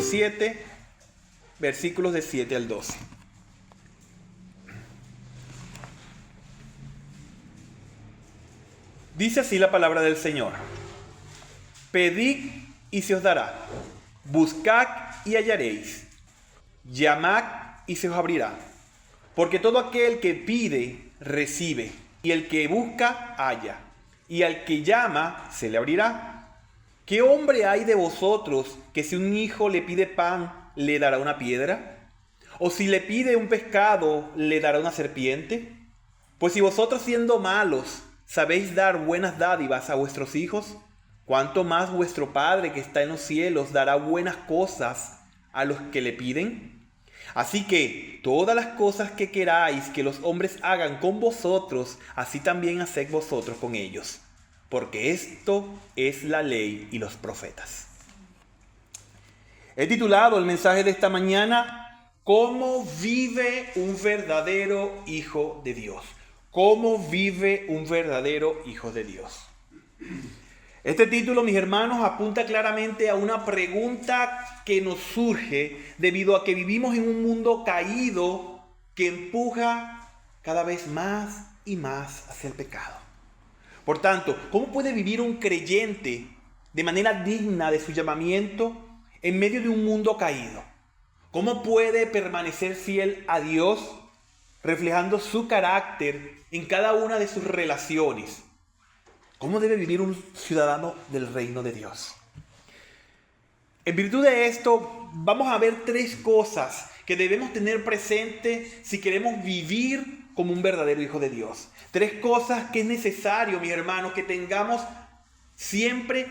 7, versículos de 7 al 12. Dice así la palabra del Señor: Pedid y se os dará, buscad y hallaréis, llamad y se os abrirá. Porque todo aquel que pide, recibe, y el que busca, halla, y al que llama, se le abrirá. ¿Qué hombre hay de vosotros que si un hijo le pide pan, le dará una piedra? ¿O si le pide un pescado, le dará una serpiente? Pues si vosotros, siendo malos, sabéis dar buenas dádivas a vuestros hijos, ¿cuánto más vuestro Padre que está en los cielos dará buenas cosas a los que le piden? Así que todas las cosas que queráis que los hombres hagan con vosotros, así también haced vosotros con ellos, porque esto es la ley y los profetas. He titulado el mensaje de esta mañana: ¿Cómo vive un verdadero hijo de Dios? ¿Cómo vive un verdadero hijo de Dios? Este título, mis hermanos, apunta claramente a una pregunta que nos surge debido a que vivimos en un mundo caído que empuja cada vez más y más hacia el pecado. Por tanto, ¿cómo puede vivir un creyente de manera digna de su llamamiento en medio de un mundo caído? ¿Cómo puede permanecer fiel a Dios, reflejando su carácter en cada una de sus relaciones? ¿Cómo debe vivir un ciudadano del reino de Dios? En virtud de esto, vamos a ver tres cosas que debemos tener presente si queremos vivir como un verdadero hijo de Dios. Tres cosas que es necesario, mis hermanos, que tengamos siempre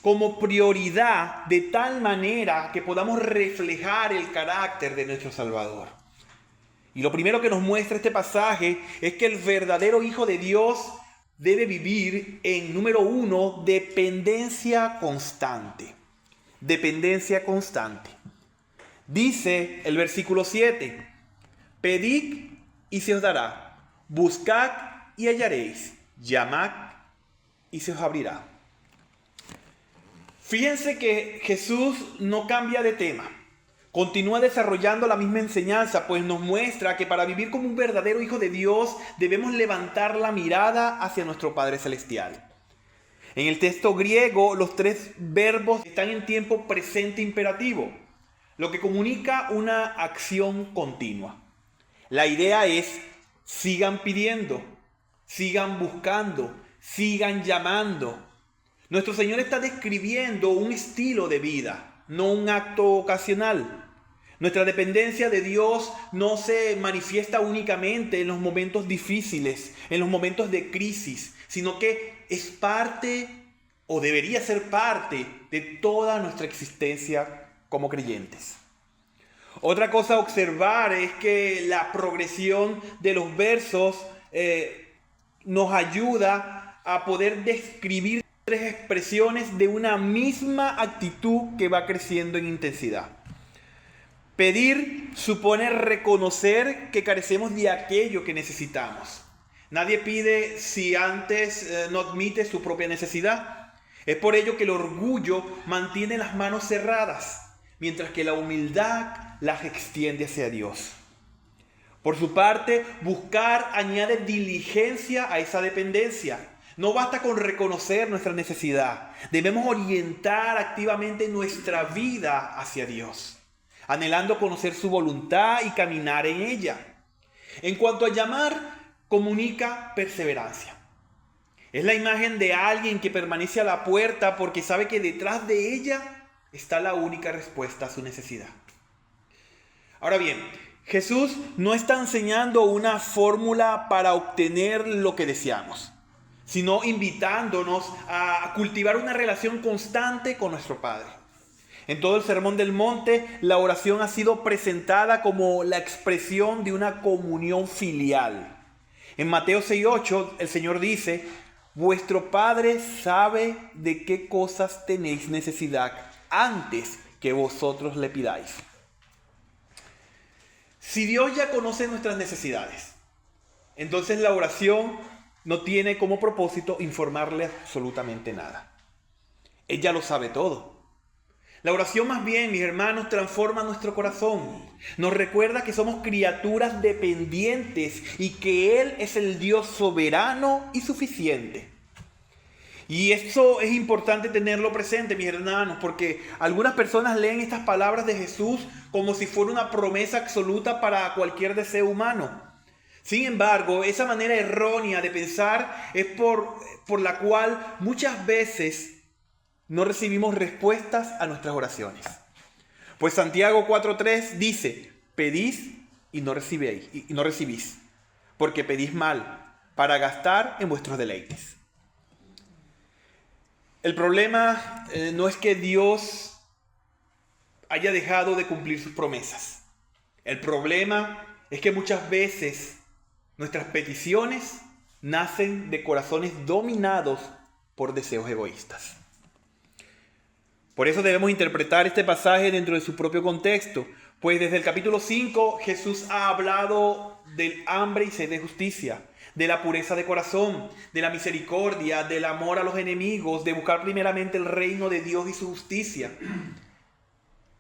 como prioridad, de tal manera que podamos reflejar el carácter de nuestro Salvador. Y lo primero que nos muestra este pasaje es que el verdadero hijo de Dios debe vivir en, número 1, dependencia constante. Dependencia constante. Dice el versículo 7: Pedid y se os dará, buscad y hallaréis, llamad y se os abrirá. Fíjense que Jesús no cambia de tema. Continúa desarrollando la misma enseñanza, pues nos muestra que para vivir como un verdadero hijo de Dios debemos levantar la mirada hacia nuestro Padre Celestial. En el texto griego, los tres verbos están en tiempo presente imperativo, lo que comunica una acción continua. La idea es: sigan pidiendo, sigan buscando, sigan llamando. Nuestro Señor está describiendo un estilo de vida, no un acto ocasional. Nuestra dependencia de Dios no se manifiesta únicamente en los momentos difíciles, en los momentos de crisis, sino que es parte, o debería ser parte, de toda nuestra existencia como creyentes. Otra cosa a observar es que la progresión de los versos nos ayuda a poder describir tres expresiones de una misma actitud que va creciendo en intensidad. Pedir supone reconocer que carecemos de aquello que necesitamos. Nadie pide si antes no admite su propia necesidad. Es por ello que el orgullo mantiene las manos cerradas, mientras que la humildad las extiende hacia Dios. Por su parte, buscar añade diligencia a esa dependencia. No basta con reconocer nuestra necesidad. Debemos orientar activamente nuestra vida hacia Dios, anhelando conocer su voluntad y caminar en ella. En cuanto a llamar, comunica perseverancia. Es la imagen de alguien que permanece a la puerta porque sabe que detrás de ella está la única respuesta a su necesidad. Ahora bien, Jesús no está enseñando una fórmula para obtener lo que deseamos, sino invitándonos a cultivar una relación constante con nuestro Padre. En todo el Sermón del Monte, la oración ha sido presentada como la expresión de una comunión filial. En Mateo 6:8, el Señor dice: vuestro Padre sabe de qué cosas tenéis necesidad antes que vosotros le pidáis. Si Dios ya conoce nuestras necesidades, entonces la oración no tiene como propósito informarle absolutamente nada. Él ya lo sabe todo. La oración más bien, mis hermanos, transforma nuestro corazón. Nos recuerda que somos criaturas dependientes y que Él es el Dios soberano y suficiente. Y eso es importante tenerlo presente, mis hermanos, porque algunas personas leen estas palabras de Jesús como si fuera una promesa absoluta para cualquier deseo humano. Sin embargo, esa manera errónea de pensar es por la cual muchas veces no recibimos respuestas a nuestras oraciones. Pues Santiago 4:3 dice: pedís y no recibís, porque pedís mal, para gastar en vuestros deleites. El problema no es que Dios haya dejado de cumplir sus promesas. El problema es que muchas veces nuestras peticiones nacen de corazones dominados por deseos egoístas. Por eso debemos interpretar este pasaje dentro de su propio contexto, pues desde el capítulo 5 Jesús ha hablado del hambre y sed de justicia, de la pureza de corazón, de la misericordia, del amor a los enemigos, de buscar primeramente el reino de Dios y su justicia.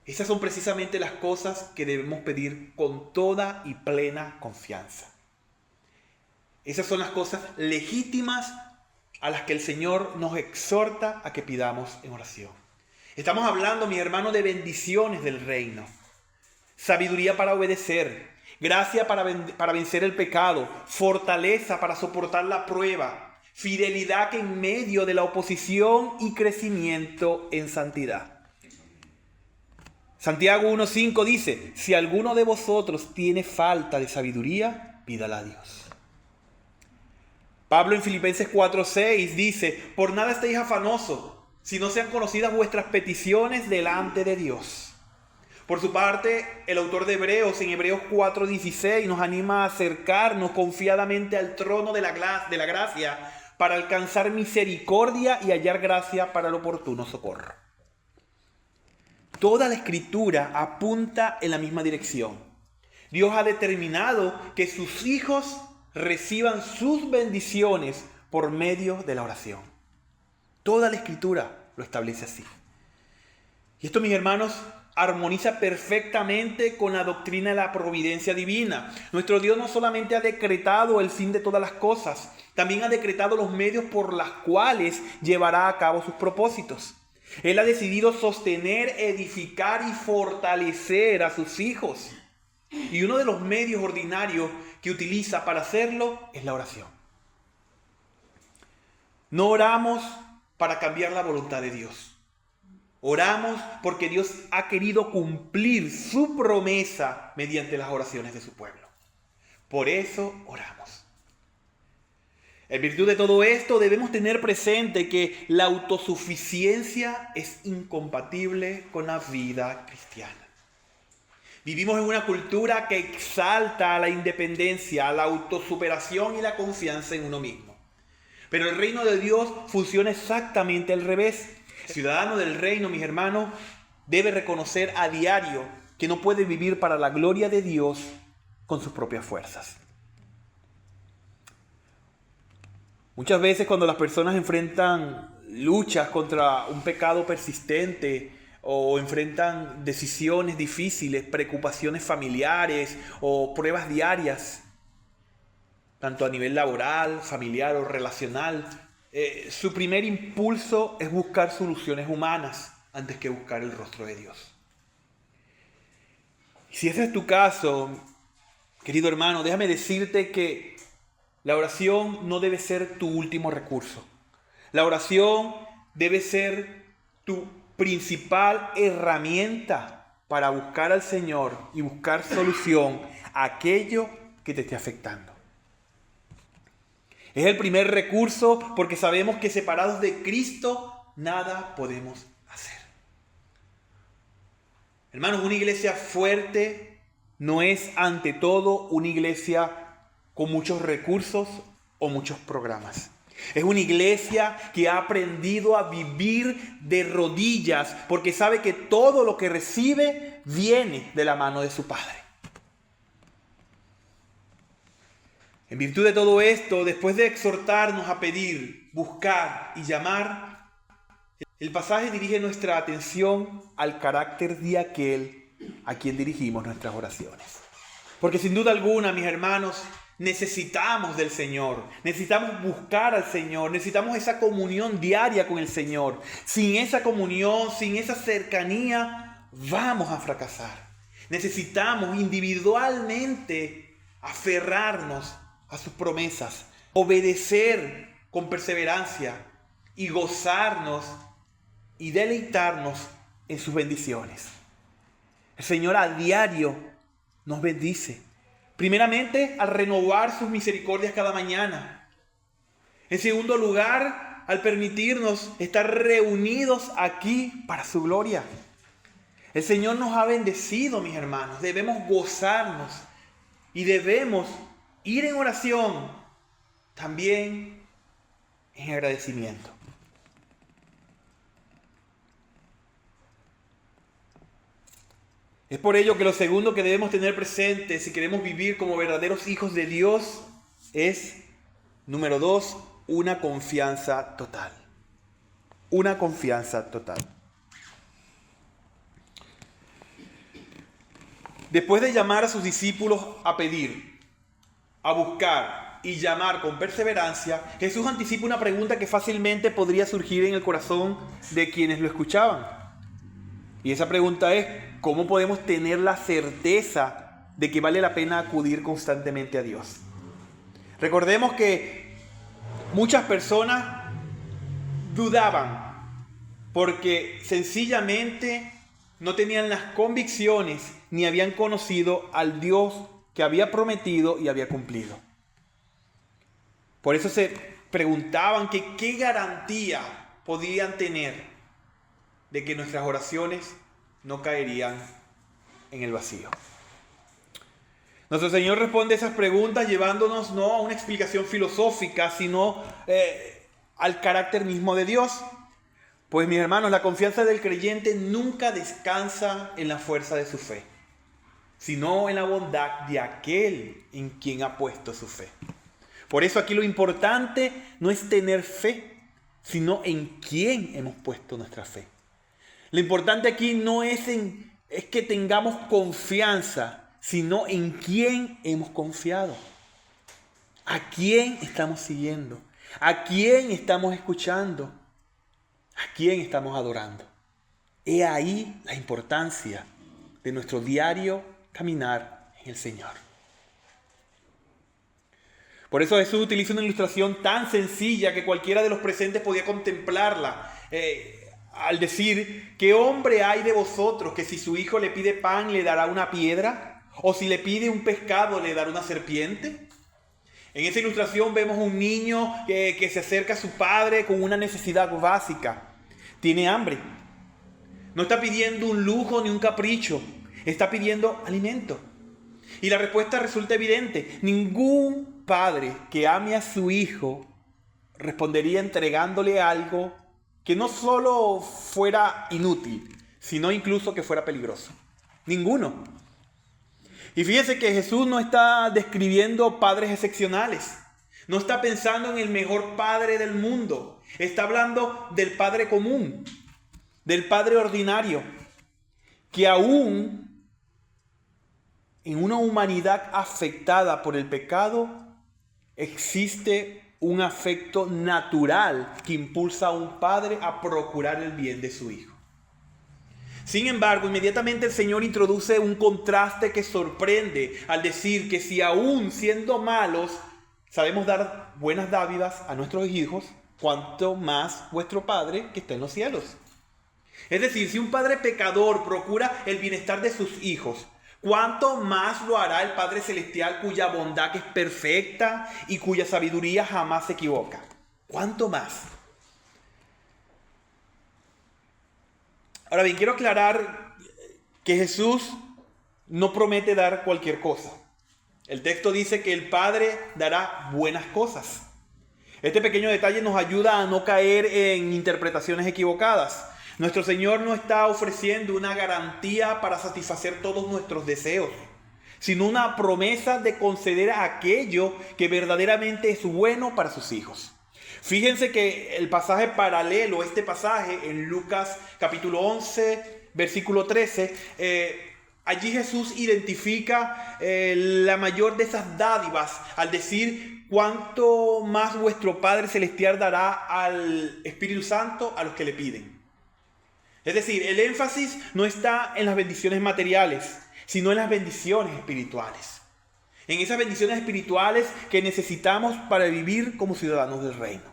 Esas son precisamente las cosas que debemos pedir con toda y plena confianza. Esas son las cosas legítimas a las que el Señor nos exhorta a que pidamos en oración. Estamos hablando, mi hermano, de bendiciones del reino. Sabiduría para obedecer, gracia para vencer el pecado, fortaleza para soportar la prueba, fidelidad que en medio de la oposición y crecimiento en santidad. Santiago 1:5 dice: si alguno de vosotros tiene falta de sabiduría, pídala a Dios. Pablo en Filipenses 4:6 dice: por nada estéis afanosos, si no sean conocidas vuestras peticiones delante de Dios. Por su parte, el autor de Hebreos en Hebreos 4:16 nos anima a acercarnos confiadamente al trono de la gracia para alcanzar misericordia y hallar gracia para el oportuno socorro. Toda la Escritura apunta en la misma dirección. Dios ha determinado que sus hijos reciban sus bendiciones por medio de la oración. Toda la Escritura lo establece así. Y esto, mis hermanos, armoniza perfectamente con la doctrina de la providencia divina. Nuestro Dios no solamente ha decretado el fin de todas las cosas, también ha decretado los medios por los cuales llevará a cabo sus propósitos. Él ha decidido sostener, edificar y fortalecer a sus hijos. Y uno de los medios ordinarios que utiliza para hacerlo es la oración. No oramos para cambiar la voluntad de Dios. Oramos porque Dios ha querido cumplir su promesa mediante las oraciones de su pueblo. Por eso oramos. En virtud de todo esto, debemos tener presente que la autosuficiencia es incompatible con la vida cristiana. Vivimos en una cultura que exalta la independencia, la autosuperación y la confianza en uno mismo. Pero el reino de Dios funciona exactamente al revés. El ciudadano del reino, mis hermanos, debe reconocer a diario que no puede vivir para la gloria de Dios con sus propias fuerzas. Muchas veces cuando las personas enfrentan luchas contra un pecado persistente o enfrentan decisiones difíciles, preocupaciones familiares o pruebas diarias, tanto a nivel laboral, familiar o relacional, su primer impulso es buscar soluciones humanas antes que buscar el rostro de Dios. Y si ese es tu caso, querido hermano, déjame decirte que la oración no debe ser tu último recurso. La oración debe ser tu principal herramienta para buscar al Señor y buscar solución a aquello que te esté afectando. Es el primer recurso porque sabemos que separados de Cristo nada podemos hacer. Hermanos, una iglesia fuerte no es ante todo una iglesia con muchos recursos o muchos programas. Es una iglesia que ha aprendido a vivir de rodillas porque sabe que todo lo que recibe viene de la mano de su Padre. En virtud de todo esto, después de exhortarnos a pedir, buscar y llamar, el pasaje dirige nuestra atención al carácter de aquel a quien dirigimos nuestras oraciones. Porque sin duda alguna, mis hermanos, necesitamos del Señor, necesitamos buscar al Señor, necesitamos esa comunión diaria con el Señor. Sin esa comunión, sin esa cercanía, vamos a fracasar. Necesitamos individualmente aferrarnos a sus promesas, obedecer con perseverancia y gozarnos y deleitarnos en sus bendiciones. El Señor a diario nos bendice. Primeramente, al renovar sus misericordias cada mañana. En segundo lugar, al permitirnos estar reunidos aquí para su gloria. El Señor nos ha bendecido, mis hermanos. Debemos gozarnos y debemos ir en oración, también en agradecimiento. Es por ello que lo segundo que debemos tener presente si queremos vivir como verdaderos hijos de Dios es, número 2, una confianza total. Una confianza total. Después de llamar a sus discípulos a pedir, a buscar y llamar con perseverancia, Jesús anticipa una pregunta que fácilmente podría surgir en el corazón de quienes lo escuchaban. Y esa pregunta es, ¿cómo podemos tener la certeza de que vale la pena acudir constantemente a Dios? Recordemos que muchas personas dudaban porque sencillamente no tenían las convicciones ni habían conocido al Dios que había prometido y había cumplido. Por eso se preguntaban que qué garantía podían tener de que nuestras oraciones no caerían en el vacío. Nuestro Señor responde esas preguntas llevándonos no a una explicación filosófica, sino al carácter mismo de Dios. Pues mis hermanos, la confianza del creyente nunca descansa en la fuerza de su fe, sino en la bondad de aquel en quien ha puesto su fe. Por eso aquí lo importante no es tener fe, sino en quién hemos puesto nuestra fe. Lo importante aquí no es que tengamos confianza, sino en quién hemos confiado. ¿A quién estamos siguiendo? ¿A quién estamos escuchando? ¿A quién estamos adorando? He ahí la importancia de nuestro diario caminar en el Señor. Por eso Jesús utiliza una ilustración tan sencilla que cualquiera de los presentes podía contemplarla. Al decir, ¿qué hombre hay de vosotros que si su hijo le pide pan le dará una piedra? ¿O si le pide un pescado le dará una serpiente? En esa ilustración vemos un niño que se acerca a su padre con una necesidad básica. Tiene hambre. No está pidiendo un lujo ni un capricho. Está pidiendo alimento. Y la respuesta resulta evidente. Ningún padre que ame a su hijo respondería entregándole algo que no solo fuera inútil, sino incluso que fuera peligroso. Ninguno. Y fíjense que Jesús no está describiendo padres excepcionales. No está pensando en el mejor padre del mundo. Está hablando del padre común, del padre ordinario, que aún en una humanidad afectada por el pecado existe un afecto natural que impulsa a un padre a procurar el bien de su hijo. Sin embargo, inmediatamente el Señor introduce un contraste que sorprende al decir que si aún siendo malos sabemos dar buenas dádivas a nuestros hijos, cuanto más vuestro Padre que está en los cielos. Es decir, si un padre pecador procura el bienestar de sus hijos, ¿cuánto más lo hará el Padre Celestial cuya bondad es perfecta y cuya sabiduría jamás se equivoca? ¿Cuánto más? Ahora bien, quiero aclarar que Jesús no promete dar cualquier cosa. El texto dice que el Padre dará buenas cosas. Este pequeño detalle nos ayuda a no caer en interpretaciones equivocadas. Nuestro Señor no está ofreciendo una garantía para satisfacer todos nuestros deseos, sino una promesa de conceder aquello que verdaderamente es bueno para sus hijos. Fíjense que el pasaje paralelo, este pasaje en Lucas capítulo 11, versículo 13, allí Jesús identifica la mayor de esas dádivas al decir: cuánto más vuestro Padre Celestial dará al Espíritu Santo a los que le piden. Es decir, el énfasis no está en las bendiciones materiales, sino en las bendiciones espirituales. En esas bendiciones espirituales que necesitamos para vivir como ciudadanos del reino.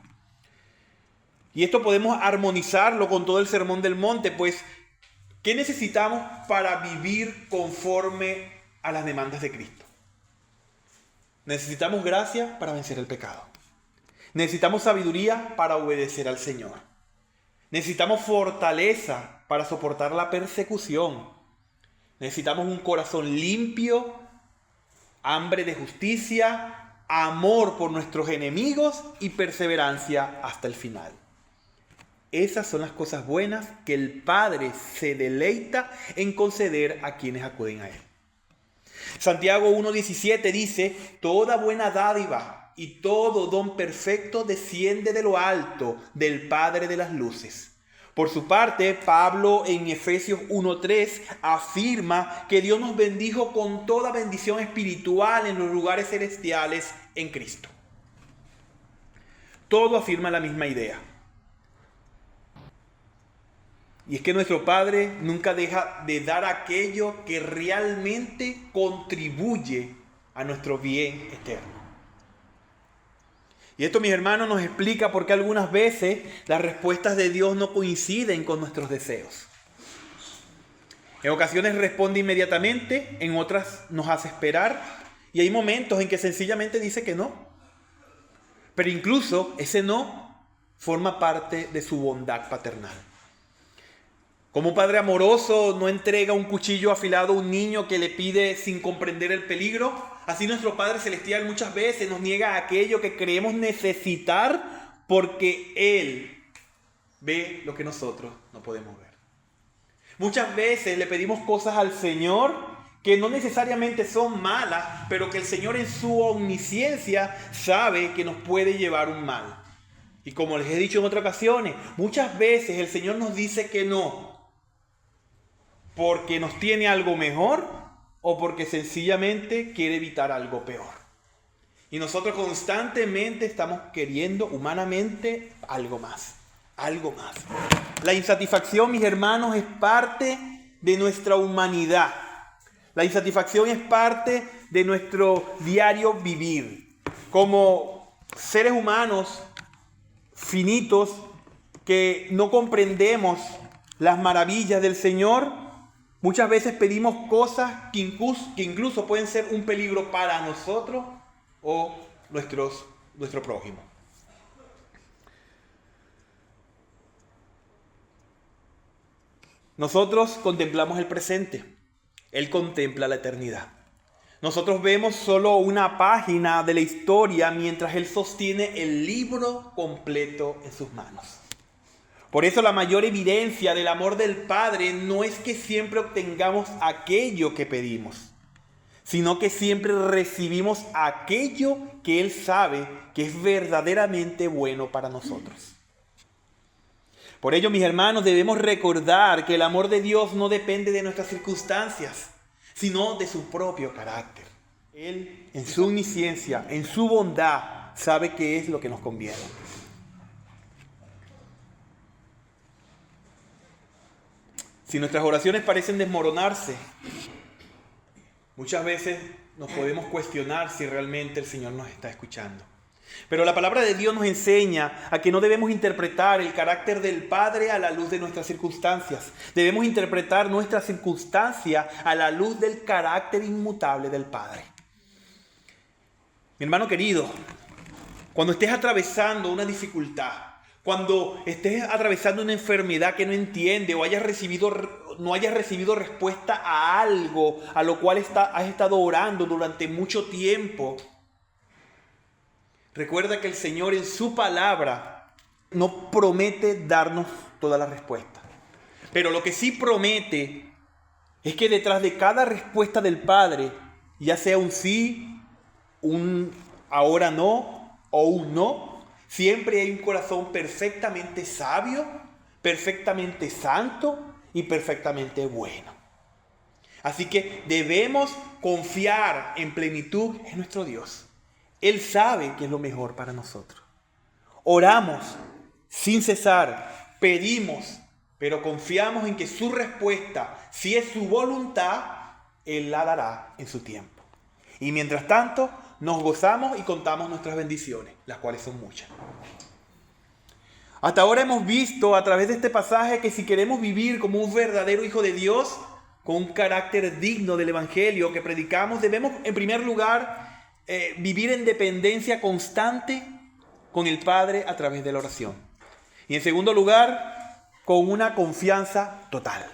Y esto podemos armonizarlo con todo el Sermón del Monte, pues ¿qué necesitamos para vivir conforme a las demandas de Cristo? Necesitamos gracia para vencer el pecado. Necesitamos sabiduría para obedecer al Señor. Necesitamos fortaleza para soportar la persecución. Necesitamos un corazón limpio, hambre de justicia, amor por nuestros enemigos y perseverancia hasta el final. Esas son las cosas buenas que el Padre se deleita en conceder a quienes acuden a Él. Santiago 1:17 dice: toda buena dádiva y todo don perfecto desciende de lo alto, del Padre de las luces. Por su parte, Pablo en Efesios 1:3 afirma que Dios nos bendijo con toda bendición espiritual en los lugares celestiales en Cristo. Todo afirma la misma idea. Y es que nuestro Padre nunca deja de dar aquello que realmente contribuye a nuestro bien eterno. Y esto, mis hermanos, nos explica por qué algunas veces las respuestas de Dios no coinciden con nuestros deseos. En ocasiones responde inmediatamente, en otras nos hace esperar, y hay momentos en que sencillamente dice que no. Pero incluso ese no forma parte de su bondad paternal. Como un padre amoroso no entrega un cuchillo afilado a un niño que le pide sin comprender el peligro, así nuestro Padre Celestial muchas veces nos niega aquello que creemos necesitar porque Él ve lo que nosotros no podemos ver. Muchas veces le pedimos cosas al Señor que no necesariamente son malas, pero que el Señor en su omnisciencia sabe que nos puede llevar un mal. Y como les he dicho en otras ocasiones, muchas veces el Señor nos dice que no, porque nos tiene algo mejor o porque sencillamente quiere evitar algo peor. Y nosotros constantemente estamos queriendo humanamente algo más, algo más. La insatisfacción, mis hermanos, es parte de nuestra humanidad. La insatisfacción es parte de nuestro diario vivir. Como seres humanos finitos que no comprendemos las maravillas del Señor, muchas veces pedimos cosas que incluso pueden ser un peligro para nosotros o nuestro prójimo. Nosotros contemplamos el presente, Él contempla la eternidad. Nosotros vemos solo una página de la historia mientras Él sostiene el libro completo en sus manos. Por eso la mayor evidencia del amor del Padre no es que siempre obtengamos aquello que pedimos, sino que siempre recibimos aquello que Él sabe que es verdaderamente bueno para nosotros. Por ello, mis hermanos, debemos recordar que el amor de Dios no depende de nuestras circunstancias, sino de su propio carácter. Él, en su omnisciencia, en su bondad, sabe qué es lo que nos conviene. Si nuestras oraciones parecen desmoronarse, muchas veces nos podemos cuestionar si realmente el Señor nos está escuchando. Pero la palabra de Dios nos enseña a que no debemos interpretar el carácter del Padre a la luz de nuestras circunstancias. Debemos interpretar nuestra circunstancia a la luz del carácter inmutable del Padre. Mi hermano querido, cuando estés atravesando una dificultad, cuando estés atravesando una enfermedad que no entiende o no hayas recibido respuesta a algo a lo cual has estado orando durante mucho tiempo, recuerda que el Señor en su palabra no promete darnos todas las respuestas. Pero lo que sí promete es que detrás de cada respuesta del Padre, ya sea un sí, un ahora no o un no, Siempre hay un corazón perfectamente sabio, perfectamente santo y perfectamente bueno. Así que debemos confiar en plenitud en nuestro Dios. Él sabe que es lo mejor para nosotros. Oramos sin cesar, pedimos, pero confiamos en que su respuesta, si es su voluntad, Él la dará en su tiempo. Y mientras tanto, nos gozamos y contamos nuestras bendiciones, las cuales son muchas. Hasta ahora hemos visto a través de este pasaje que si queremos vivir como un verdadero hijo de Dios, con un carácter digno del Evangelio que predicamos, debemos en primer lugar vivir en dependencia constante con el Padre a través de la oración. Y en segundo lugar, con una confianza total.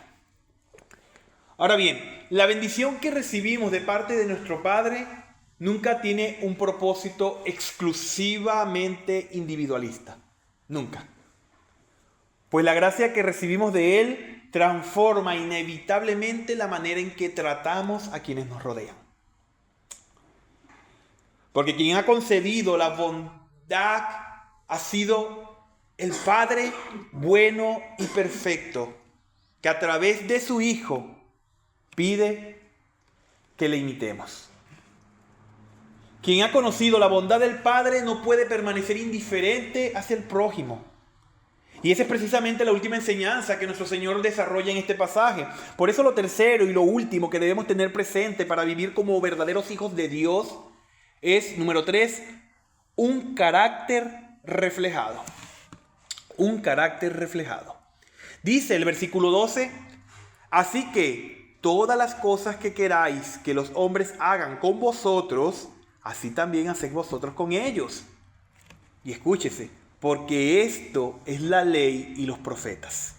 Ahora bien, la bendición que recibimos de parte de nuestro Padre nunca tiene un propósito exclusivamente individualista. Nunca. Pues la gracia que recibimos de Él transforma inevitablemente la manera en que tratamos a quienes nos rodean. Porque quien ha concedido la bondad ha sido el Padre bueno y perfecto, que a través de su Hijo pide que le imitemos. Quien ha conocido la bondad del Padre no puede permanecer indiferente hacia el prójimo. Y esa es precisamente la última enseñanza que nuestro Señor desarrolla en este pasaje. Por eso lo tercero y lo último que debemos tener presente para vivir como verdaderos hijos de Dios es, número 3, un carácter reflejado. Un carácter reflejado. Dice el versículo 12, así que todas las cosas que queráis que los hombres hagan con vosotros, así también haced vosotros con ellos. Y escúchese, porque esto es la ley y los profetas.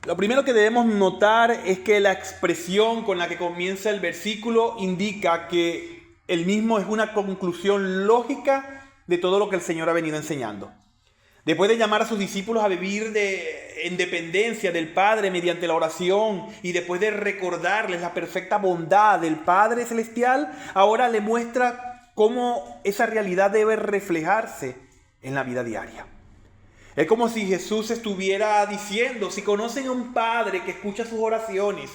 Lo primero que debemos notar es que la expresión con la que comienza el versículo indica que el mismo es una conclusión lógica de todo lo que el Señor ha venido enseñando. Después de llamar a sus discípulos a vivir en dependencia del Padre mediante la oración y después de recordarles la perfecta bondad del Padre Celestial, ahora le muestra cómo esa realidad debe reflejarse en la vida diaria. Es como si Jesús estuviera diciendo, si conocen a un Padre que escucha sus oraciones,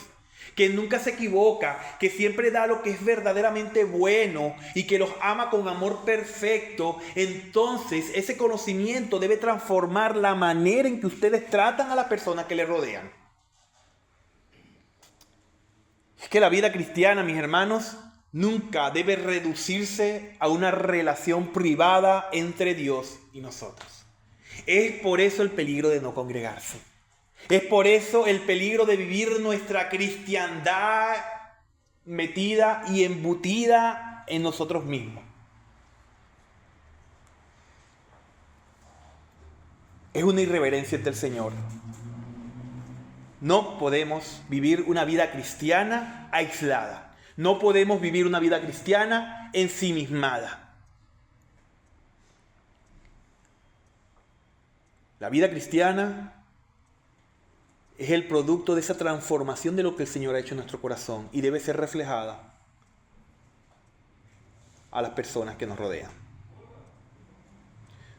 que nunca se equivoca, que siempre da lo que es verdaderamente bueno y que los ama con amor perfecto, entonces ese conocimiento debe transformar la manera en que ustedes tratan a las personas que les rodean. Es que la vida cristiana, mis hermanos, nunca debe reducirse a una relación privada entre Dios y nosotros. Es por eso el peligro de no congregarse. Es por eso el peligro de vivir nuestra cristiandad metida y embutida en nosotros mismos. Es una irreverencia ante el Señor. No podemos vivir una vida cristiana aislada. No podemos vivir una vida cristiana ensimismada. La vida cristiana es el producto de esa transformación de lo que el Señor ha hecho en nuestro corazón y debe ser reflejada a las personas que nos rodean.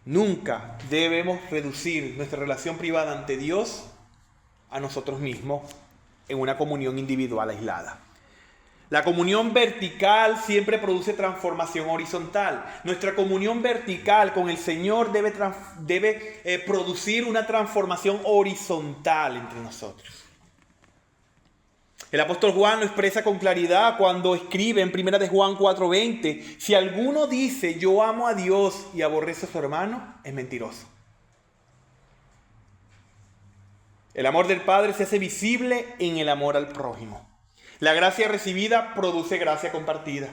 Nunca debemos reducir nuestra relación privada ante Dios a nosotros mismos en una comunión individual aislada. La comunión vertical siempre produce transformación horizontal. Nuestra comunión vertical con el Señor debe producir una transformación horizontal entre nosotros. El apóstol Juan lo expresa con claridad cuando escribe en 1 de Juan 4:20, si alguno dice yo amo a Dios y aborrece a su hermano, es mentiroso. El amor del Padre se hace visible en el amor al prójimo. La gracia recibida produce gracia compartida.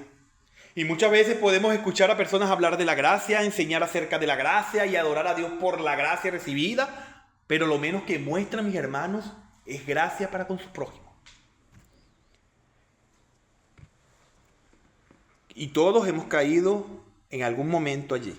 Y muchas veces podemos escuchar a personas hablar de la gracia, enseñar acerca de la gracia y adorar a Dios por la gracia recibida, pero lo menos que muestran, mis hermanos, es gracia para con su prójimo. Y todos hemos caído en algún momento allí.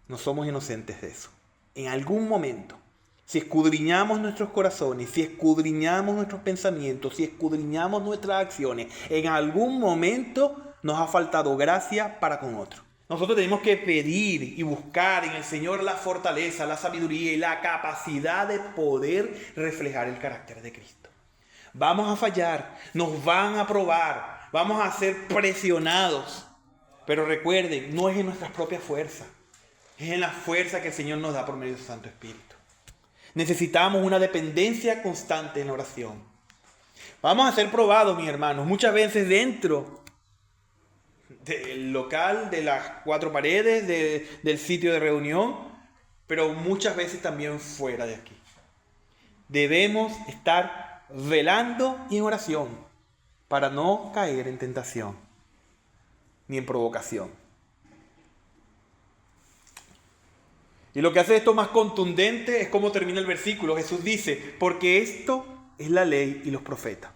No somos inocentes de eso. En algún momento. Si escudriñamos nuestros corazones, si escudriñamos nuestros pensamientos, si escudriñamos nuestras acciones, en algún momento nos ha faltado gracia para con otro. Nosotros tenemos que pedir y buscar en el Señor la fortaleza, la sabiduría y la capacidad de poder reflejar el carácter de Cristo. Vamos a fallar, nos van a probar, vamos a ser presionados. Pero recuerden, no es en nuestras propias fuerzas, es en la fuerza que el Señor nos da por medio de su Santo Espíritu. Necesitamos una dependencia constante en la oración. Vamos a ser probados, mis hermanos, muchas veces dentro del local, de las cuatro paredes, del sitio de reunión, pero muchas veces también fuera de aquí. Debemos estar velando y en oración para no caer en tentación ni en provocación. Y lo que hace esto más contundente es cómo termina el versículo. Jesús dice, porque esto es la ley y los profetas.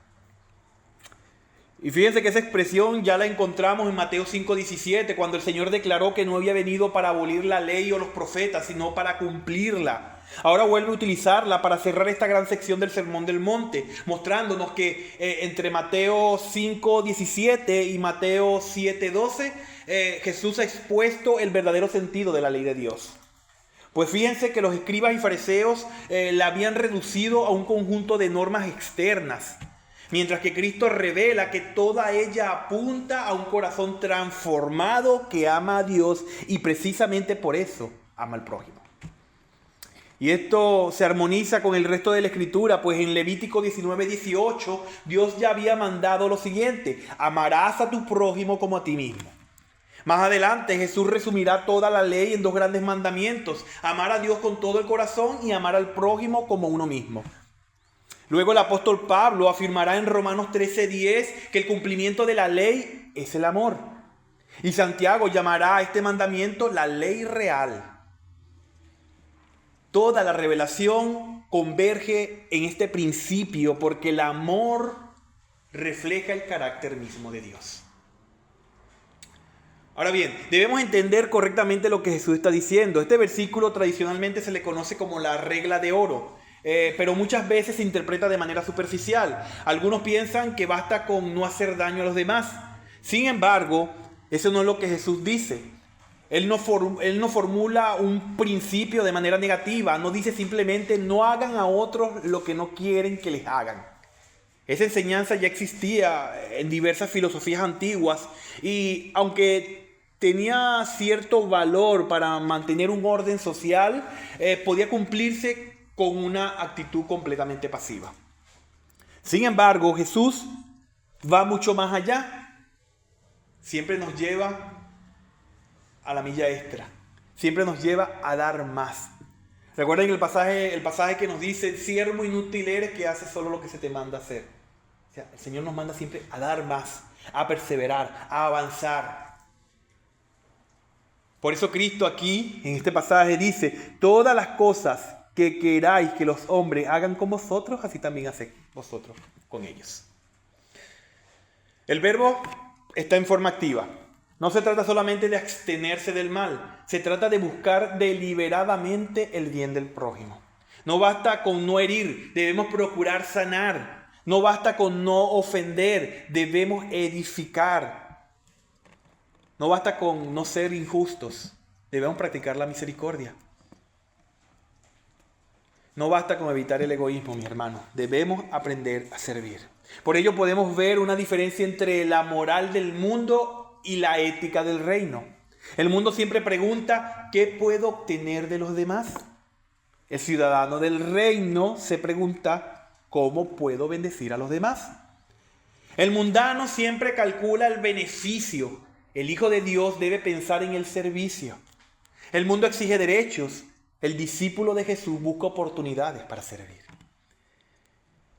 Y fíjense que esa expresión ya la encontramos en Mateo 5:17, cuando el Señor declaró que no había venido para abolir la ley o los profetas, sino para cumplirla. Ahora vuelve a utilizarla para cerrar esta gran sección del Sermón del Monte, mostrándonos que entre Mateo 5:17 y Mateo 7:12, Jesús ha expuesto el verdadero sentido de la ley de Dios. Pues fíjense que los escribas y fariseos la habían reducido a un conjunto de normas externas, mientras que Cristo revela que toda ella apunta a un corazón transformado que ama a Dios y precisamente por eso ama al prójimo. Y esto se armoniza con el resto de la Escritura, pues en Levítico 19:18 Dios ya había mandado lo siguiente: amarás a tu prójimo como a ti mismo. Más adelante Jesús resumirá toda la ley en dos grandes mandamientos: amar a Dios con todo el corazón y amar al prójimo como uno mismo. Luego el apóstol Pablo afirmará en Romanos 13:10 que el cumplimiento de la ley es el amor. Y Santiago llamará a este mandamiento la ley real. Toda la revelación converge en este principio porque el amor refleja el carácter mismo de Dios. Ahora bien, debemos entender correctamente lo que Jesús está diciendo. Este versículo tradicionalmente se le conoce como la regla de oro. Pero muchas veces se interpreta de manera superficial. Algunos piensan que basta con no hacer daño a los demás. Sin embargo, eso no es lo que Jesús dice. Él no formula un principio de manera negativa. No dice simplemente no hagan a otros lo que no quieren que les hagan. Esa enseñanza ya existía en diversas filosofías antiguas y aunque tenía cierto valor para mantener un orden social, podía cumplirse con una actitud completamente pasiva. Sin embargo, Jesús va mucho más allá. Siempre nos lleva a la milla extra. Siempre nos lleva a dar más. Recuerden el pasaje que nos dice: siervo inútil eres que haces solo lo que se te manda hacer. O sea, el Señor nos manda siempre a dar más, a perseverar, a avanzar. Por eso Cristo aquí, en este pasaje, dice: todas las cosas que queráis que los hombres hagan con vosotros, así también haced vosotros con ellos. El verbo está en forma activa. No se trata solamente de abstenerse del mal, se trata de buscar deliberadamente el bien del prójimo. No basta con no herir, debemos procurar sanar. No basta con no ofender, debemos edificar. No basta con no ser injustos, debemos practicar la misericordia. No basta con evitar el egoísmo, mi hermano. Debemos aprender a servir. Por ello podemos ver una diferencia entre la moral del mundo y la ética del reino. El mundo siempre pregunta: ¿qué puedo obtener de los demás? El ciudadano del reino se pregunta: ¿cómo puedo bendecir a los demás? El mundano siempre calcula el beneficio. El Hijo de Dios debe pensar en el servicio. El mundo exige derechos. El discípulo de Jesús busca oportunidades para servir.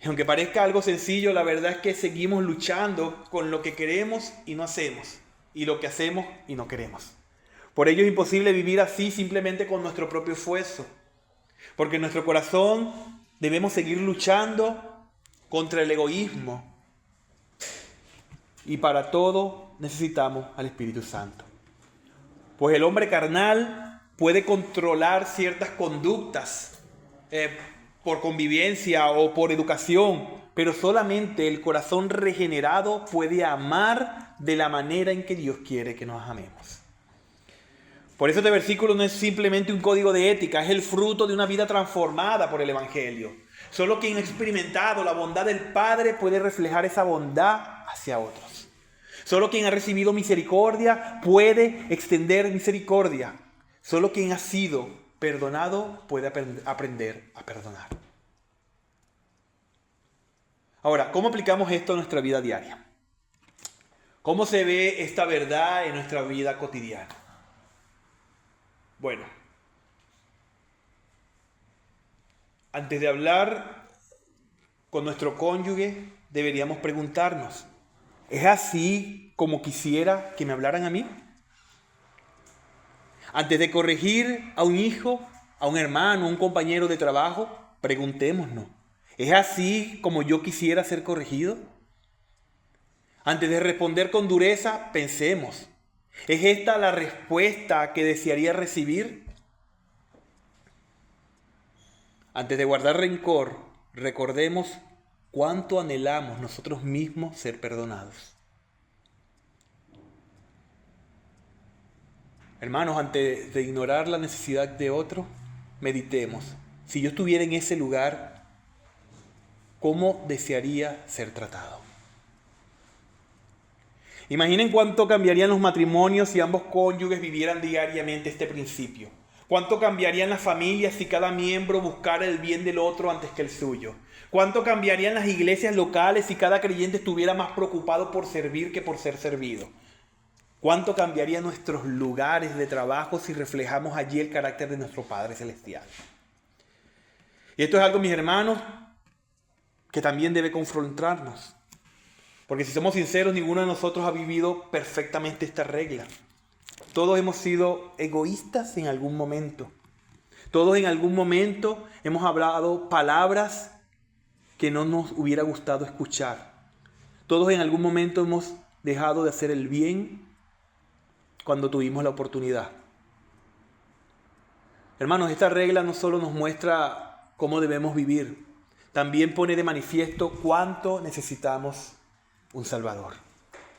Y aunque parezca algo sencillo, la verdad es que seguimos luchando con lo que queremos y no hacemos, y lo que hacemos y no queremos. Por ello es imposible vivir así simplemente con nuestro propio esfuerzo, porque en nuestro corazón debemos seguir luchando contra el egoísmo. Y para todo necesitamos al Espíritu Santo. Pues el hombre carnal puede controlar ciertas conductas por convivencia o por educación, pero solamente el corazón regenerado puede amar de la manera en que Dios quiere que nos amemos. Por eso este versículo no es simplemente un código de ética, es el fruto de una vida transformada por el Evangelio. Solo quien ha experimentado la bondad del Padre puede reflejar esa bondad hacia otros. Solo quien ha recibido misericordia puede extender misericordia. Solo quien ha sido perdonado puede aprender a perdonar. Ahora, ¿cómo aplicamos esto a nuestra vida diaria? ¿Cómo se ve esta verdad en nuestra vida cotidiana? Bueno, antes de hablar con nuestro cónyuge, deberíamos preguntarnos, ¿es así como quisiera que me hablaran a mí? Antes de corregir a un hijo, a un hermano, a un compañero de trabajo, preguntémonos, ¿es así como yo quisiera ser corregido? Antes de responder con dureza, pensemos, ¿es esta la respuesta que desearía recibir? Antes de guardar rencor, recordemos cuánto anhelamos nosotros mismos ser perdonados. Hermanos, antes de ignorar la necesidad de otro, meditemos. Si yo estuviera en ese lugar, ¿cómo desearía ser tratado? Imaginen cuánto cambiarían los matrimonios si ambos cónyuges vivieran diariamente este principio. Cuánto cambiarían las familias si cada miembro buscara el bien del otro antes que el suyo. Cuánto cambiarían las iglesias locales si cada creyente estuviera más preocupado por servir que por ser servido. Cuánto cambiarían nuestros lugares de trabajo si reflejamos allí el carácter de nuestro Padre Celestial. Y esto es algo, mis hermanos, que también debe confrontarnos. Porque si somos sinceros, ninguno de nosotros ha vivido perfectamente esta regla. Todos hemos sido egoístas en algún momento. Todos en algún momento hemos hablado palabras que no nos hubiera gustado escuchar. Todos en algún momento hemos dejado de hacer el bien cuando tuvimos la oportunidad. Hermanos, esta regla no solo nos muestra cómo debemos vivir, también pone de manifiesto cuánto necesitamos un Salvador,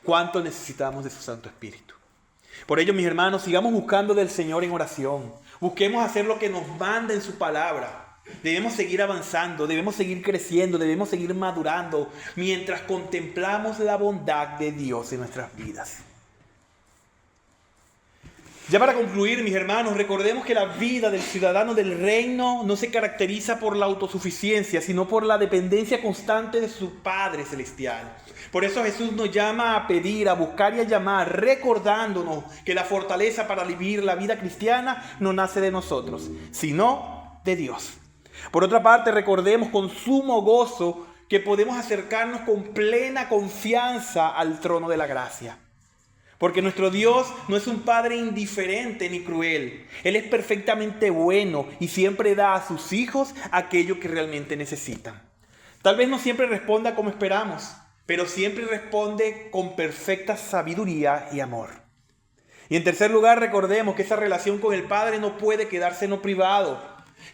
cuánto necesitamos de su Santo Espíritu. Por ello, mis hermanos, sigamos buscando del Señor en oración. Busquemos hacer lo que nos manda en su palabra. Debemos seguir avanzando, debemos seguir creciendo, debemos seguir madurando mientras contemplamos la bondad de Dios en nuestras vidas. Ya para concluir, mis hermanos, recordemos que la vida del ciudadano del reino no se caracteriza por la autosuficiencia, sino por la dependencia constante de su Padre Celestial. Por eso Jesús nos llama a pedir, a buscar y a llamar, recordándonos que la fortaleza para vivir la vida cristiana no nace de nosotros, sino de Dios. Por otra parte, recordemos con sumo gozo que podemos acercarnos con plena confianza al trono de la gracia. Porque nuestro Dios no es un Padre indiferente ni cruel. Él es perfectamente bueno y siempre da a sus hijos aquello que realmente necesitan. Tal vez no siempre responda como esperamos, pero siempre responde con perfecta sabiduría y amor. Y en tercer lugar, recordemos que esa relación con el Padre no puede quedarse en lo privado.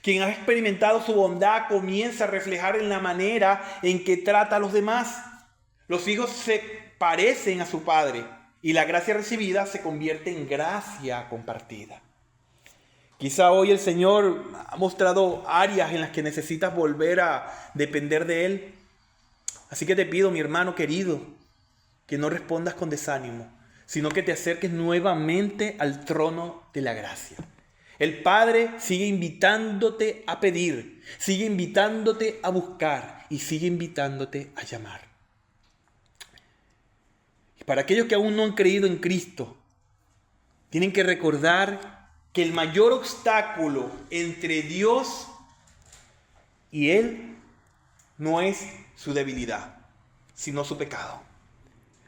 Quien ha experimentado su bondad comienza a reflejar en la manera en que trata a los demás. Los hijos se parecen a su Padre. Y la gracia recibida se convierte en gracia compartida. Quizá hoy el Señor ha mostrado áreas en las que necesitas volver a depender de Él. Así que te pido, mi hermano querido, que no respondas con desánimo, sino que te acerques nuevamente al trono de la gracia. El Padre sigue invitándote a pedir, sigue invitándote a buscar y sigue invitándote a llamar. Para aquellos que aún no han creído en Cristo, tienen que recordar que el mayor obstáculo entre Dios y Él no es su debilidad, sino su pecado.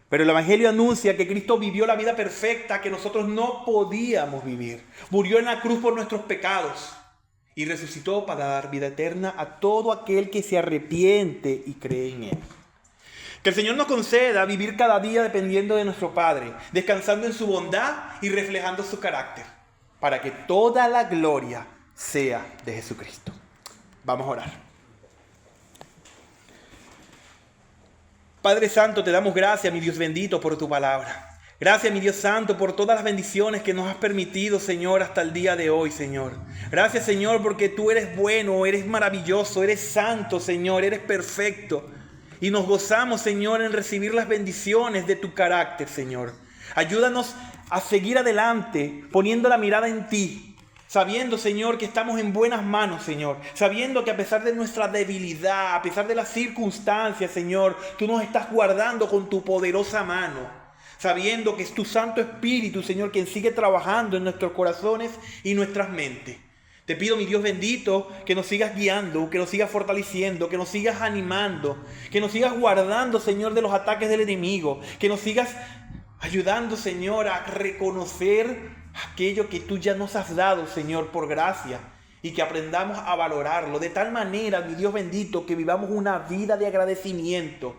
Pero el Evangelio anuncia que Cristo vivió la vida perfecta que nosotros no podíamos vivir. Murió en la cruz por nuestros pecados y resucitó para dar vida eterna a todo aquel que se arrepiente y cree en Él. Que el Señor nos conceda vivir cada día dependiendo de nuestro Padre, descansando en su bondad y reflejando su carácter, para que toda la gloria sea de Jesucristo. Vamos a orar. Padre Santo, te damos gracias, mi Dios bendito, por tu palabra. Gracias, mi Dios Santo, por todas las bendiciones que nos has permitido, Señor, hasta el día de hoy, Señor. Gracias, Señor, porque tú eres bueno, eres maravilloso, eres santo, Señor, eres perfecto. Y nos gozamos, Señor, en recibir las bendiciones de tu carácter, Señor. Ayúdanos a seguir adelante, poniendo la mirada en ti, sabiendo, Señor, que estamos en buenas manos, Señor. Sabiendo que a pesar de nuestra debilidad, a pesar de las circunstancias, Señor, tú nos estás guardando con tu poderosa mano. Sabiendo que es tu Santo Espíritu, Señor, quien sigue trabajando en nuestros corazones y nuestras mentes. Te pido, mi Dios bendito, que nos sigas guiando, que nos sigas fortaleciendo, que nos sigas animando, que nos sigas guardando, Señor, de los ataques del enemigo, que nos sigas ayudando, Señor, a reconocer aquello que tú ya nos has dado, Señor, por gracia, y que aprendamos a valorarlo de tal manera, mi Dios bendito, que vivamos una vida de agradecimiento,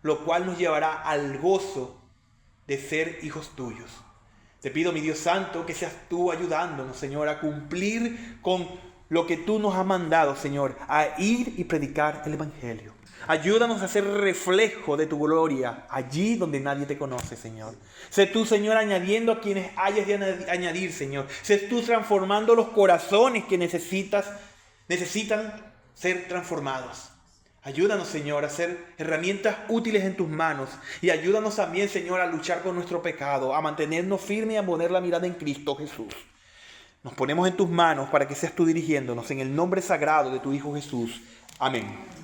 lo cual nos llevará al gozo de ser hijos tuyos. Te pido, mi Dios Santo, que seas tú ayudándonos, Señor, a cumplir con lo que tú nos has mandado, Señor, a ir y predicar el Evangelio. Ayúdanos a ser reflejo de tu gloria allí donde nadie te conoce, Señor. Sé tú, Señor, añadiendo a quienes hayas de añadir, Señor. Sé tú transformando los corazones que necesitan ser transformados. Ayúdanos, Señor, a ser herramientas útiles en tus manos. Y ayúdanos también, Señor, a luchar con nuestro pecado, a mantenernos firmes y a poner la mirada en Cristo Jesús. Nos ponemos en tus manos para que seas tú dirigiéndonos en el nombre sagrado de tu Hijo Jesús. Amén.